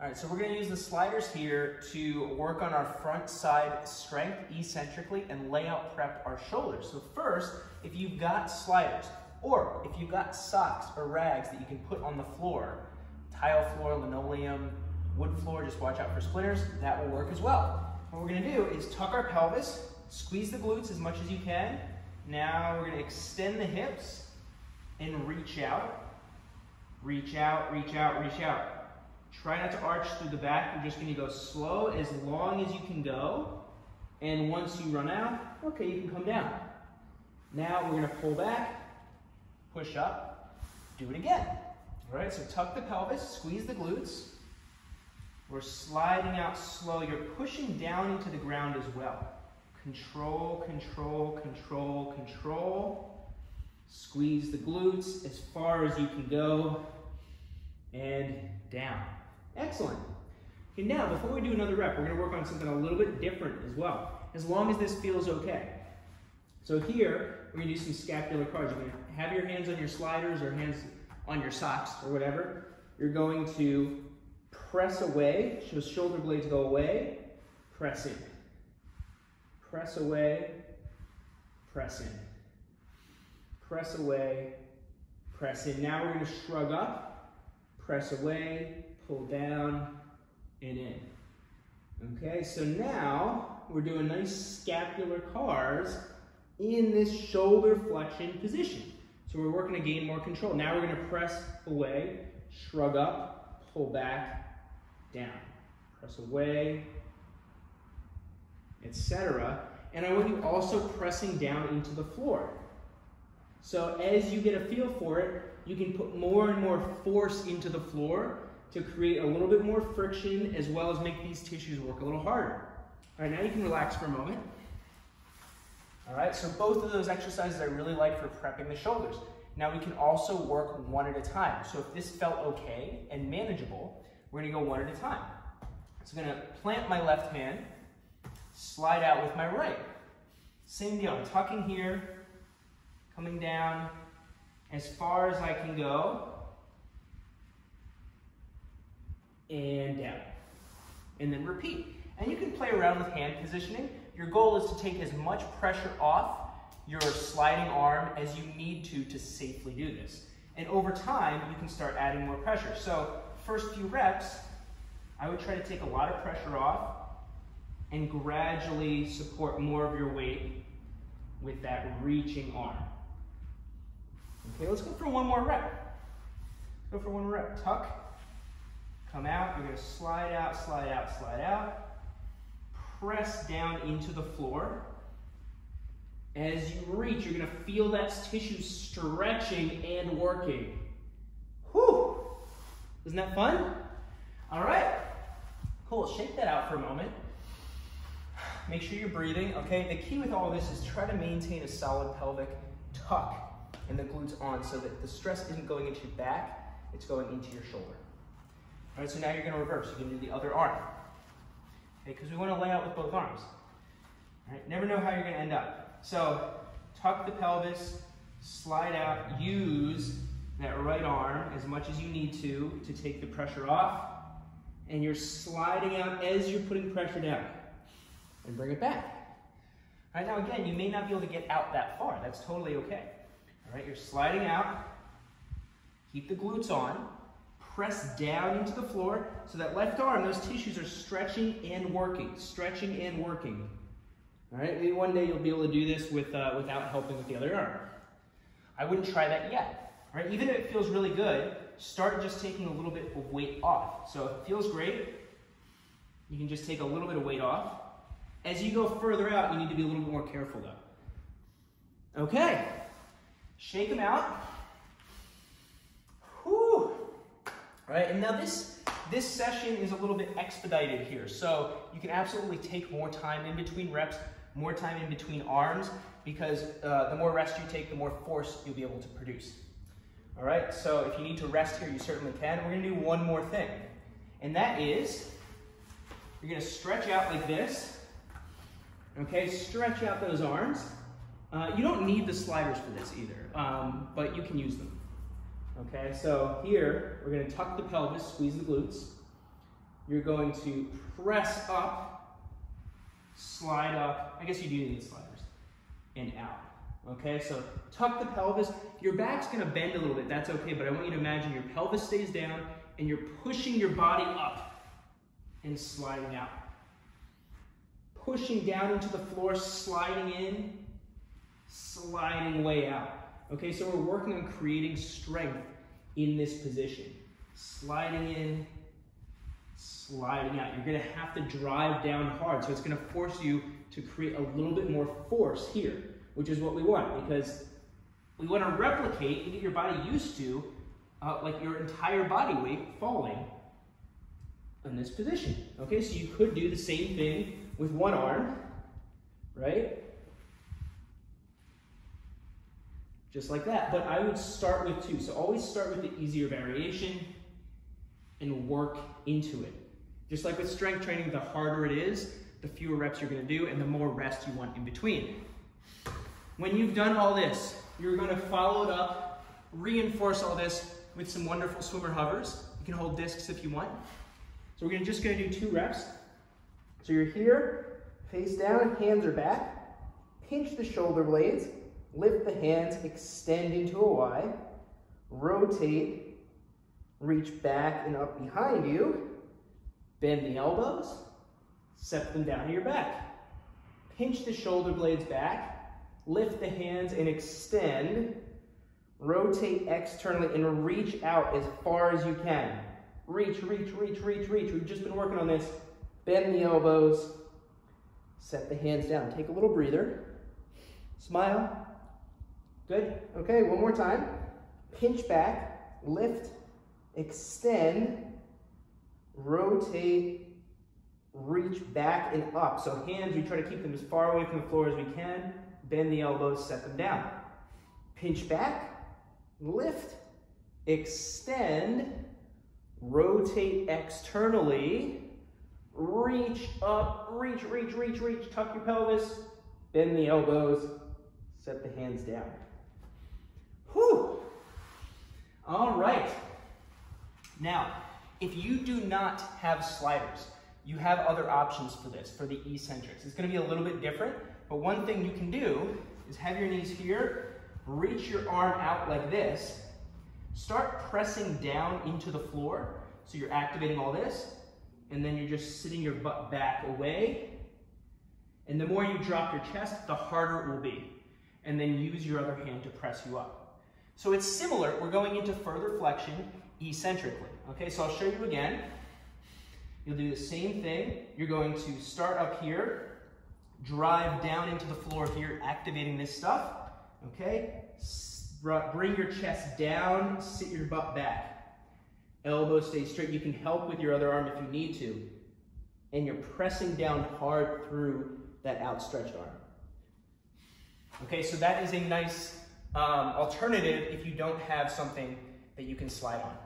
All right, so we're gonna use the sliders here to work on our front side strength eccentrically and lay out prep our shoulders. So first, if you've got sliders, or if you've got socks or rags that you can put on the floor, tile floor, linoleum, wood floor, just watch out for splinters, that will work as well. What we're gonna do is tuck our pelvis, squeeze the glutes as much as you can. Now we're gonna extend the hips and reach out. Reach out, reach out, reach out. Try not to arch through the back. You're just gonna go slow as long as you can go. And once you run out, okay, you can come down. Now we're gonna pull back, push up, do it again. All right, so tuck the pelvis, squeeze the glutes. We're sliding out slow. You're pushing down into the ground as well. Control, control, control, control. Squeeze the glutes as far as you can go. And down. Excellent. Okay, now before we do another rep, we're going to work on something a little bit different as well, as long as this feels okay. So here, we're going to do some scapular cards. You're going to have your hands on your sliders or hands on your socks or whatever. You're going to press away, so shoulder blades go away, press in. Press away, press in. Press away, press in. Now we're going to shrug up, press away, pull down, and in. Okay, so now we're doing nice scapular cars in this shoulder flexion position. So we're working to gain more control. Now we're going to press away, shrug up, pull back, down. Press away, etc. And I want you also pressing down into the floor. So as you get a feel for it, you can put more and more force into the floor to create a little bit more friction as well as make these tissues work a little harder. All right, now you can relax for a moment. All right, so both of those exercises I really like for prepping the shoulders. Now we can also work one at a time. So if this felt okay and manageable, we're gonna go one at a time. So I'm gonna plant my left hand, slide out with my right. Same deal, I'm tucking here, coming down as far as I can go, and down. And then repeat. And you can play around with hand positioning. Your goal is to take as much pressure off your sliding arm as you need to safely do this. And over time, you can start adding more pressure. So first few reps, I would try to take a lot of pressure off and gradually support more of your weight with that reaching arm. Okay, let's go for one more rep. Go for one more rep. Tuck, come out. You're going to slide out, slide out, slide out. Press down into the floor. As you reach, you're going to feel that tissue stretching and working. Whew! Isn't that fun? All right. Cool. Shake that out for a moment. Make sure you're breathing. Okay. The key with all of this is try to maintain a solid pelvic tuck and the glutes on so that the stress isn't going into your back, it's going into your shoulder. All right, so now you're going to reverse. You can do the other arm. Okay, because we want to lay out with both arms. All right, never know how you're going to end up. So tuck the pelvis, slide out, use that right arm as much as you need to take the pressure off, and you're sliding out as you're putting pressure down. And bring it back. All right, now again, you may not be able to get out that far. That's totally okay. All right, you're sliding out. Keep the glutes on. Press down into the floor. So that left arm, those tissues are stretching and working. Stretching and working. All right, maybe one day you'll be able to do this without helping with the other arm. I wouldn't try that yet. All right, even if it feels really good, start just taking a little bit of weight off. So if it feels great, you can just take a little bit of weight off. As you go further out, you need to be a little bit more careful though. Okay, shake them out. Whew. All right, and now this session is a little bit expedited here. So you can absolutely take more time in between reps, more time in between arms, because the more rest you take, the more force you'll be able to produce. All right, so if you need to rest here, you certainly can. We're gonna do one more thing, and that is, you're gonna stretch out like this. Okay, stretch out those arms. You don't need the sliders for this either, but you can use them. Okay, so here, we're gonna tuck the pelvis, squeeze the glutes, you're going to press up, slide up. I guess you do need sliders, and out. Okay, so tuck the pelvis. Your back's gonna bend a little bit, that's okay, but I want you to imagine your pelvis stays down and you're pushing your body up and sliding out. Pushing down into the floor, sliding in, sliding way out. Okay, so we're working on creating strength in this position. Sliding in, sliding out. You're gonna have to drive down hard, so it's gonna force you to create a little bit more force here, which is what we want, because we want to replicate and get your body used to like your entire body weight falling in this position. Okay, so you could do the same thing with one arm, right? Just like that, but I would start with two. So always start with the easier variation and work into it. Just like with strength training, the harder it is, the fewer reps you're gonna do and the more rest you want in between. When you've done all this, you're gonna follow it up, reinforce all this with some wonderful swimmer hovers. You can hold discs if you want. So we're just gonna do 2 reps. So you're here, face down, hands are back. Pinch the shoulder blades, lift the hands, extend into a Y, rotate, reach back and up behind you, bend the elbows, set them down to your back. Pinch the shoulder blades back, lift the hands and extend, rotate externally and reach out as far as you can. Reach, reach, reach, reach, reach. We've just been working on this. Bend the elbows, set the hands down. Take a little breather. Smile. Good. Okay, one more time. Pinch back, lift, extend, rotate, reach back and up. So hands, we try to keep them as far away from the floor as we can. Bend the elbows, set them down. Pinch back, lift, extend, rotate externally, reach up, reach, reach, reach, reach, tuck your pelvis, bend the elbows, set the hands down. Whew. All right. Now, if you do not have sliders, you have other options for this, for the eccentrics. It's gonna be a little bit different, but one thing you can do is have your knees here, reach your arm out like this, start pressing down into the floor, so you're activating all this, and then you're just sitting your butt back away, and the more you drop your chest, the harder it will be, and then use your other hand to press you up. So it's similar, we're going into further flexion eccentrically. Okay, so I'll show you again. You'll do the same thing. You're going to start up here, drive down into the floor here, activating this stuff. Okay, bring your chest down, sit your butt back. Elbows stay straight. You can help with your other arm if you need to. And you're pressing down hard through that outstretched arm. Okay, so that is a nice alternative if you don't have something that you can slide on.